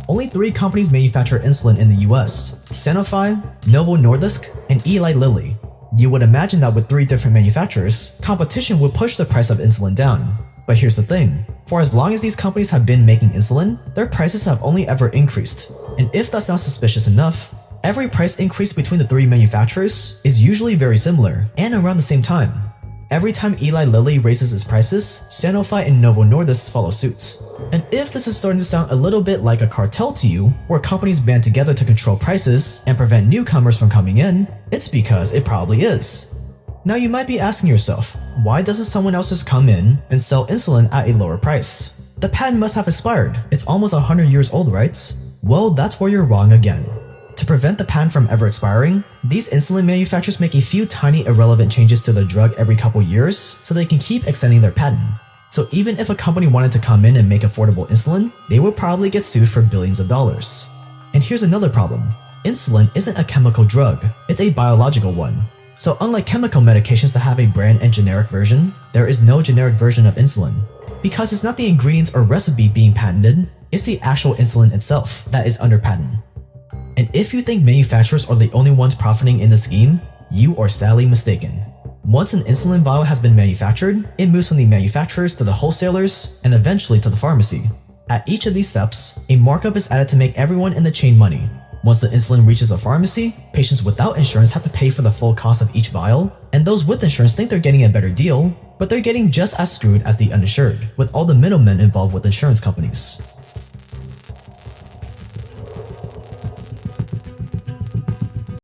only 3 companies manufacture insulin in the US: Sanofi, Novo Nordisk, and Eli Lilly. You would imagine that with 3 different manufacturers, competition would push the price of insulin down. But here's the thing, for as long as these companies have been making insulin, their prices have only ever increased. And if that's not suspicious enough, every price increase between the 3 manufacturers is usually very similar and around the same time. Every time Eli Lilly raises its prices, Sanofi and Novo Nordisk follow suit. And if this is starting to sound a little bit like a cartel to you, where companies band together to control prices and prevent newcomers from coming in, it's because it probably is. Now you might be asking yourself, why doesn't someone else just come in and sell insulin at a lower price? The patent must have expired, it's almost 100 years old, right? Well, that's where you're wrong again. To prevent the patent from ever expiring, these insulin manufacturers make a few tiny irrelevant changes to the drug every couple years so they can keep extending their patent. So even if a company wanted to come in and make affordable insulin, they would probably get sued for billions of dollars. And here's another problem. Insulin isn't a chemical drug, it's a biological one. So unlike chemical medications that have a brand and generic version, there is no generic version of insulin. Because it's not the ingredients or recipe being patented, it's the actual insulin itself that is under patent. And if you think manufacturers are the only ones profiting in the scheme, you are sadly mistaken. Once an insulin vial has been manufactured, it moves from the manufacturers to the wholesalers and eventually to the pharmacy. At each of these steps, a markup is added to make everyone in the chain money. Once the insulin reaches a pharmacy, patients without insurance have to pay for the full cost of each vial, and those with insurance think they're getting a better deal, but they're getting just as screwed as the uninsured, with all the middlemen involved with insurance companies.